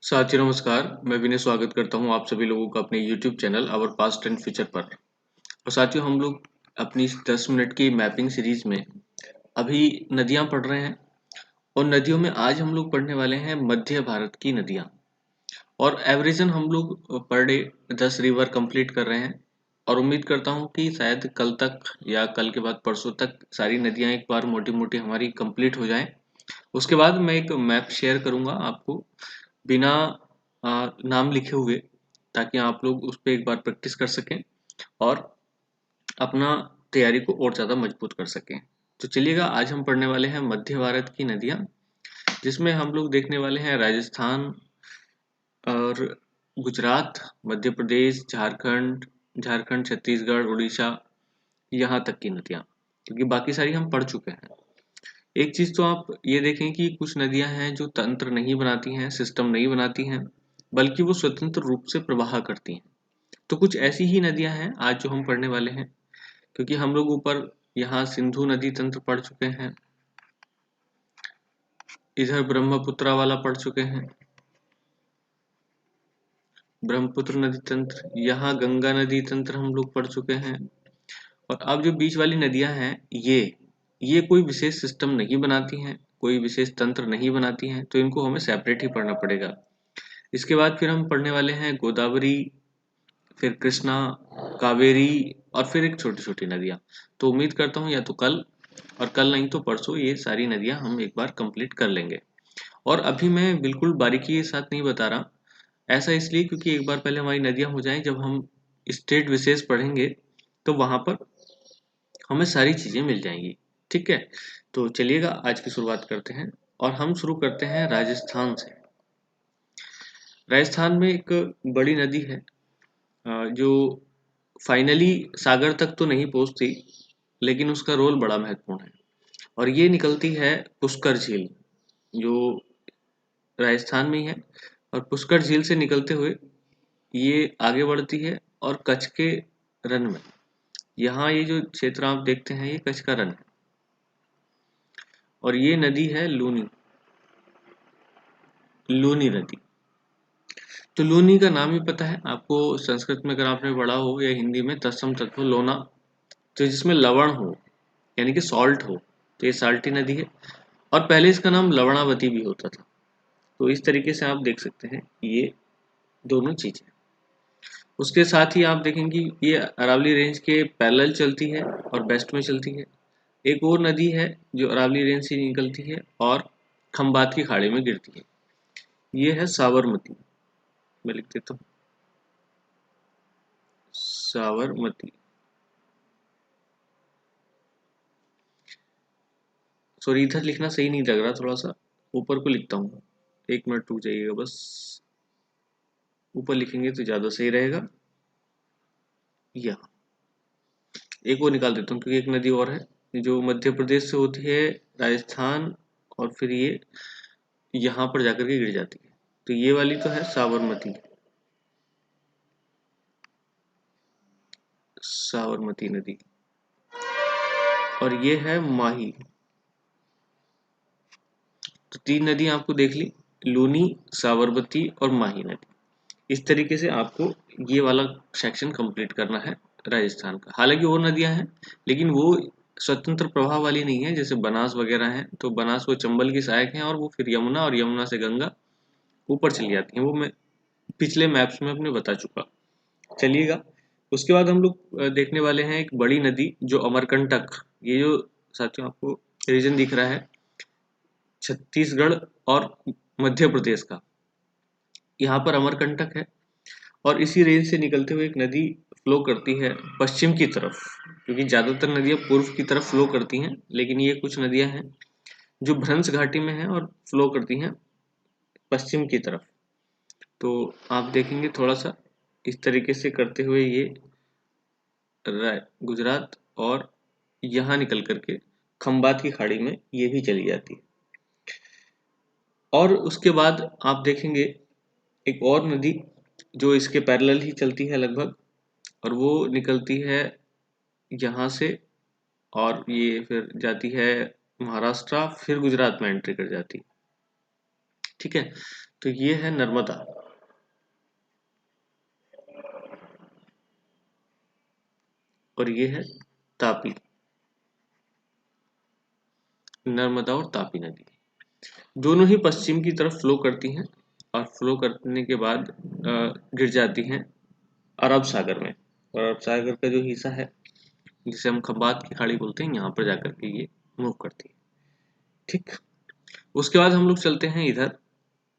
साथियों नमस्कार, मैं विनय स्वागत करता हूं आप सभी लोगों का अपने YouTube channel our past and future पर। और साथियों हम लोग अपनी इस 10 मिनट की मैपिंग सीरीज में अभी नदियां पढ़ रहे हैं और नदियों में आज हम लोग पढ़ने वाले हैं मध्य भारत की नदियां। और एवरेजन हम लोग पर डे 10 रिवर कंप्लीट कर रहे हैं और उम्मीद करता हूं कि शायद कल तक या कल के बाद परसों तक सारी नदियां एक बार मोटी मोटी हमारी कंप्लीट हो जाएं। उसके बाद मैं एक मैप शेयर करूंगा आपको बिना नाम लिखे हुए, ताकि आप लोग उस पर एक बार प्रैक्टिस कर सकें और अपना तैयारी को और ज़्यादा मजबूत कर सकें। तो चलिएगा, आज हम पढ़ने वाले हैं मध्य भारत की नदियाँ, जिसमें हम लोग देखने वाले हैं राजस्थान और गुजरात, मध्य प्रदेश, झारखंड, छत्तीसगढ़, उड़ीसा, यहाँ तक की नदियाँ, क्योंकि बाकी सारी हम पढ़ चुके हैं। एक चीज़ तो आप ये देखें कि कुछ नदियाँ हैं जो तंत्र नहीं बनाती हैं, सिस्टम नहीं बनाती हैं, बल्कि वो स्वतंत्र रूप से प्रवाह करती हैं। तो कुछ ऐसी ही नदियां हैं आज जो हम पढ़ने वाले हैं, क्योंकि हम लोग ऊपर यहाँ सिंधु नदी तंत्र पढ़ चुके हैं, इधर ब्रह्मपुत्रा वाला पढ़ चुके हैं, ब्रह्मपुत्र नदी तंत्र, यहाँ गंगा नदी तंत्र हम लोग पढ़ चुके हैं। और अब जो बीच वाली नदियां हैं, ये कोई विशेष सिस्टम नहीं बनाती हैं, कोई विशेष तंत्र नहीं बनाती हैं, तो इनको हमें सेपरेट ही पढ़ना पड़ेगा। इसके बाद फिर हम पढ़ने वाले हैं गोदावरी, फिर कृष्णा, कावेरी और फिर एक छोटी छोटी नदियाँ। तो उम्मीद करता हूँ या तो कल और कल नहीं तो परसों ये सारी नदियाँ हम एक बार कंप्लीट कर लेंगे। और अभी मैं बिल्कुल बारीकी के साथ नहीं बता रहा, ऐसा इसलिए क्योंकि एक बार पहले हमारी नदियाँ हो जाएं, जब हम स्टेट विशेष पढ़ेंगे तो वहाँ पर हमें सारी चीज़ें मिल जाएंगी। ठीक है, तो चलिएगा आज की शुरुआत करते हैं और हम शुरू करते हैं राजस्थान से। राजस्थान में एक बड़ी नदी है जो फाइनली सागर तक तो नहीं पहुंचती, लेकिन उसका रोल बड़ा महत्वपूर्ण है। और ये निकलती है पुष्कर झील, जो राजस्थान में ही है। और पुष्कर झील से निकलते हुए ये आगे बढ़ती है और कच्छ के रन में, यहाँ ये जो क्षेत्र आप देखते हैं ये कच्छ का रन है। और ये नदी है लूनी, लूनी नदी। तो लूनी का नाम ही पता है आपको, संस्कृत में अगर आपने पढ़ा हो या हिंदी में, तत्सम तत्व लोना, तो जिसमें लवण हो यानी कि सॉल्ट हो, तो ये साल्टी नदी है। और पहले इसका नाम लवणावती भी होता था। तो इस तरीके से आप देख सकते हैं ये दोनों चीजें। उसके साथ ही आप देखेंगे ये अरावली रेंज के पैरेलल चलती है और वेस्ट में चलती है। एक और नदी है जो अरावली रेंज से निकलती है और खंबात की खाड़ी में गिरती है, ये है साबरमती। मैं लिख देता हूँ साबरमती। सॉरी, इधर लिखना सही नहीं लग रहा, थोड़ा सा ऊपर को लिखता हूँ, 1 मिनट रुक जाइएगा बस। ऊपर लिखेंगे तो ज़्यादा सही रहेगा। यहाँ एक और निकाल देता हूँ, क्योंकि एक नदी और है जो मध्य प्रदेश से होती है राजस्थान, और फिर ये यहाँ पर जाकर के गिर जाती है। तो ये वाली तो है साबरमती, साबरमती नदी। और ये है माही। तो 3 नदी आपको देख ली, लूनी, साबरमती और माही नदी। इस तरीके से आपको ये वाला सेक्शन कंप्लीट करना है राजस्थान का। हालांकि और नदियां हैं, लेकिन वो स्वतंत्र प्रवाह वाली नहीं है, जैसे बनास वगैरह हैं। तो बनास वो चंबल की सहायक हैं और वो फिर यमुना और यमुना से गंगा ऊपर चली जाती हैं। वो मैं पिछले मैप्स में अपने बता चुका। चलिएगा, उसके बाद हम लोग देखने वाले हैं एक बड़ी नदी जो अमरकंटक। ये जो साथियों आपको रीजन दिख रहा है छत्तीसगढ़ और मध्य प्रदेश का, यहाँ पर अमरकंटक है। और इसी रेंज से निकलते हुए एक नदी फ्लो करती है पश्चिम की तरफ, क्योंकि ज़्यादातर नदियाँ पूर्व की तरफ फ्लो करती हैं, लेकिन ये कुछ नदियाँ हैं जो भ्रंश घाटी में हैं और फ्लो करती हैं पश्चिम की तरफ। तो आप देखेंगे थोड़ा सा इस तरीके से करते हुए ये गुजरात और यहाँ निकल करके खंबात की खाड़ी में ये भी चली जाती है। और उसके बाद आप देखेंगे एक और नदी जो इसके पैरेलल ही चलती है लगभग, और वो निकलती है यहाँ से और ये फिर जाती है महाराष्ट्र, फिर गुजरात में एंट्री कर जाती है। ठीक है, तो ये है नर्मदा और ये है तापी। नर्मदा और तापी नदी दोनों ही पश्चिम की तरफ फ्लो करती हैं और फ्लो करने के बाद गिर जाती हैं अरब सागर में। और अरब सागर का जो हिस्सा है जिसे हम खब्बात की खाड़ी बोलते हैं, यहाँ पर जाकर के ये मूव करती है। ठीक, उसके बाद हम लोग चलते हैं इधर।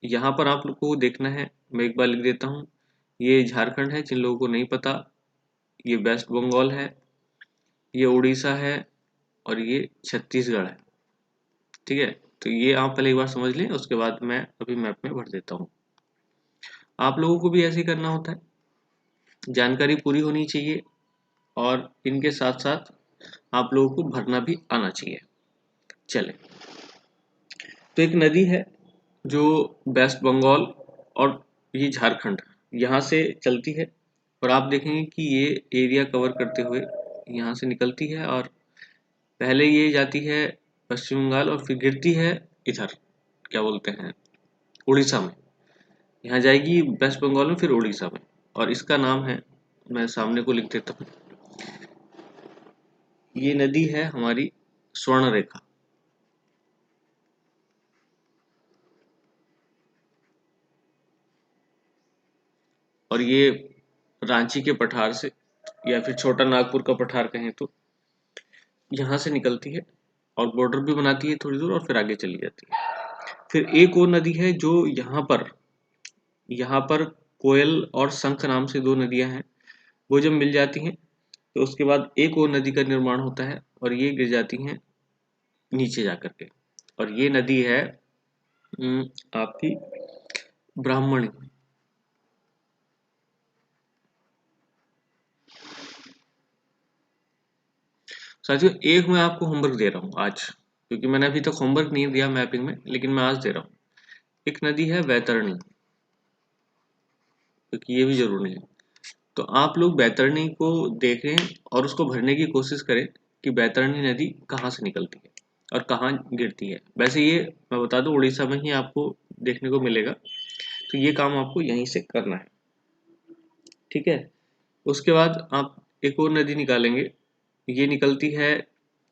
यहाँ पर आप लोग को देखना है, मैं एक बार लिख देता हूँ, ये झारखंड है जिन लोगों को नहीं पता, ये वेस्ट बंगाल है, ये उड़ीसा है और ये छत्तीसगढ़ है। ठीक है, तो ये आप पहले एक बार समझ लें, उसके बाद मैं अभी मैप में भर देता हूँ। आप लोगों को भी ऐसे ही करना होता है, जानकारी पूरी होनी चाहिए और इनके साथ साथ आप लोगों को भरना भी आना चाहिए। चले, तो एक नदी है जो वेस्ट बंगाल और ये झारखंड यहाँ से चलती है और आप देखेंगे कि ये एरिया कवर करते हुए यहाँ से निकलती है और पहले ये जाती है पश्चिम बंगाल और फिर गिरती है इधर, क्या बोलते हैं, उड़ीसा में। यहाँ जाएगी वेस्ट बंगाल में, फिर उड़ीसा में, और इसका नाम है, मैं सामने को लिख देता हूँ, ये नदी है हमारी स्वर्ण रेखा। और ये रांची के पठार से या फिर छोटा नागपुर का पठार कहें तो यहाँ से निकलती है और बॉर्डर भी बनाती है थोड़ी दूर और फिर आगे चली जाती है। फिर एक और नदी है जो यहाँ पर कोयल और शंख नाम से दो नदियां हैं, वो जब मिल जाती हैं तो उसके बाद एक और नदी का निर्माण होता है और ये गिर जाती हैं नीचे जाकर के, और ये नदी है आपकी ब्राह्मणी। साथियों, एक मैं आपको होमवर्क दे रहा हूँ आज, क्योंकि मैंने अभी तक होमवर्क नहीं दिया मैपिंग में, लेकिन मैं आज दे रहा हूँ। एक नदी है वैतरणी, क्योंकि ये भी जरूरी है। तो आप लोग बैतरणी को देखें और उसको भरने की कोशिश करें कि बैतरणी नदी कहाँ से निकलती है और कहाँ गिरती है। वैसे ये मैं बता दूं उड़ीसा में ही आपको देखने को मिलेगा, तो ये काम आपको यहीं से करना है। ठीक है, उसके बाद आप एक और नदी निकालेंगे, ये निकलती है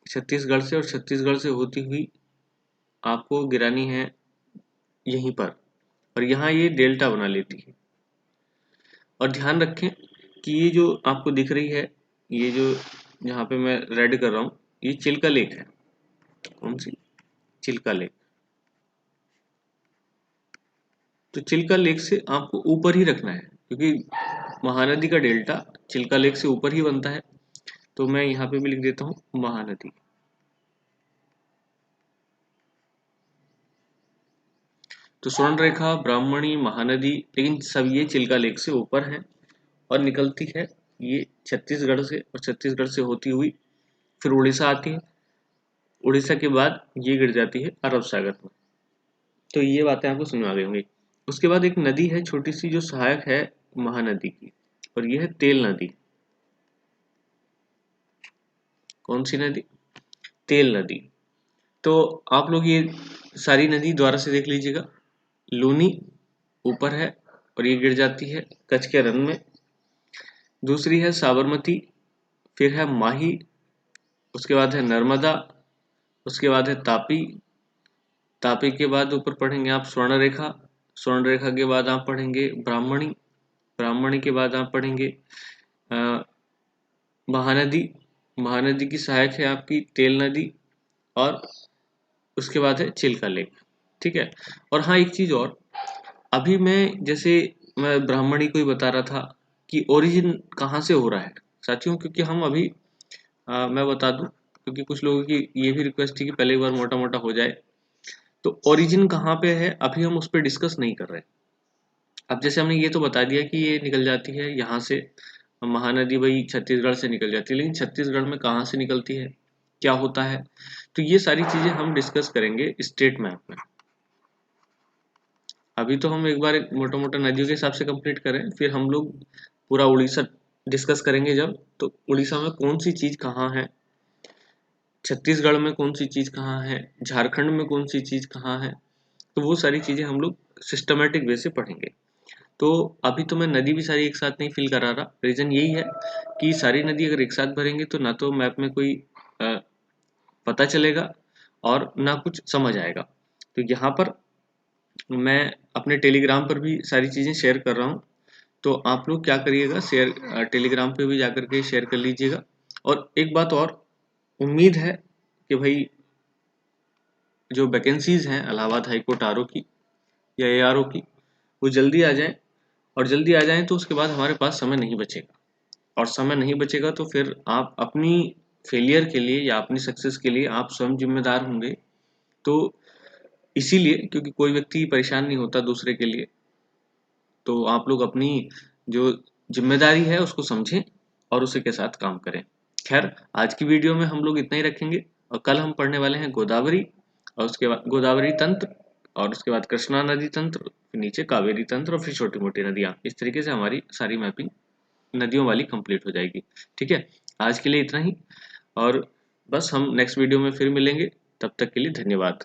छत्तीसगढ़ से और छत्तीसगढ़ से होती हुई आपको गिरानी है यहीं पर, और यहाँ ये डेल्टा बना लेती है। और ध्यान रखें कि ये जो आपको दिख रही है, ये जो यहाँ पे मैं रेड कर रहा हूँ, ये चिल्का लेक है। कौन सी? चिल्का लेक। तो चिल्का लेक से आपको ऊपर ही रखना है, क्योंकि महानदी का डेल्टा चिल्का लेक से ऊपर ही बनता है। तो मैं यहाँ पे भी लिख देता हूँ महानदी। तो स्वर्ण रेखा, ब्राह्मणी, महानदी, लेकिन सब ये चिल्का लेक से ऊपर है और निकलती है ये छत्तीसगढ़ से, और छत्तीसगढ़ से होती हुई फिर उड़ीसा आती है। उड़ीसा के बाद ये गिर जाती है अरब सागर में। तो ये बातें आपको समझ आ गई होंगी। उसके बाद एक नदी है छोटी सी जो सहायक है महानदी की, और ये है तेल नदी। कौन सी नदी? तेल नदी। तो आप लोग ये सारी नदी द्वारा से देख लीजिएगा। लूनी ऊपर है और ये गिर जाती है कच्छ के रन में। दूसरी है साबरमती, फिर है माही, उसके बाद है नर्मदा, उसके बाद है तापी। तापी के बाद ऊपर पढ़ेंगे आप स्वर्ण रेखा। स्वर्ण रेखा के बाद आप पढ़ेंगे ब्राह्मणी। ब्राह्मणी के बाद आप पढ़ेंगे महानदी। महानदी की सहायक है आपकी तेल नदी, और उसके बाद है चिल्का लेक। ठीक है, और हाँ एक चीज और, अभी मैं ब्राह्मणी को ही बता रहा था कि ओरिजिन कहाँ से हो रहा है साथियों, क्योंकि हम अभी मैं बता दूं, क्योंकि कुछ लोगों की ये भी रिक्वेस्ट थी कि पहले एक बार मोटा मोटा हो जाए। तो ओरिजिन कहाँ पे है अभी हम उस पर डिस्कस नहीं कर रहे। अब जैसे हमने ये तो बता दिया कि ये निकल जाती है यहाँ से, महानदी भाई छत्तीसगढ़ से निकल जाती है, लेकिन छत्तीसगढ़ में कहाँ से निकलती है, क्या होता है, तो ये सारी चीजें हम डिस्कस करेंगे स्टेट मैप में। अभी तो हम एक बार मोटा मोटा नदियों के हिसाब से कंप्लीट करें, फिर हम लोग पूरा उड़ीसा डिस्कस करेंगे जब, तो उड़ीसा में कौन सी चीज कहाँ है, छत्तीसगढ़ में कौन सी चीज कहाँ है, झारखंड में कौन सी चीज कहाँ है, तो वो सारी चीजें हम लोग सिस्टमेटिक वे से पढ़ेंगे। तो अभी तो मैं नदी भी सारी एक साथ नहीं फिल करा रहा, रीज़न यही है कि सारी नदी अगर एक साथ भरेंगे तो ना तो मैप में कोई पता चलेगा और ना कुछ समझ आएगा। तो यहाँ पर मैं अपने टेलीग्राम पर भी सारी चीज़ें शेयर कर रहा हूँ, तो आप लोग क्या करिएगा, शेयर टेलीग्राम पे भी जाकर के शेयर कर लीजिएगा। और एक बात और, उम्मीद है कि भाई जो वैकेंसीज हैं इलाहाबाद हाई कोर्ट आरओ की या एआरओ की, वो जल्दी आ जाएं, और जल्दी आ जाएं तो उसके बाद हमारे पास समय नहीं बचेगा, और समय नहीं बचेगा तो फिर आप अपनी फेलियर के लिए या अपनी सक्सेस के लिए आप स्वयं जिम्मेदार होंगे। तो इसीलिए, क्योंकि कोई व्यक्ति परेशान नहीं होता दूसरे के लिए, तो आप लोग अपनी जो जिम्मेदारी है उसको समझें और उसी के साथ काम करें। खैर, आज की वीडियो में हम लोग इतना ही रखेंगे, और कल हम पढ़ने वाले हैं गोदावरी, और उसके बाद गोदावरी तंत्र, और उसके बाद कृष्णा नदी तंत्र, फिर नीचे कावेरी तंत्र, और फिर छोटी मोटी नदियाँ। इस तरीके से हमारी सारी मैपिंग नदियों वाली कंप्लीट हो जाएगी। ठीक है, आज के लिए इतना ही, और बस हम नेक्स्ट वीडियो में फिर मिलेंगे। तब तक के लिए धन्यवाद।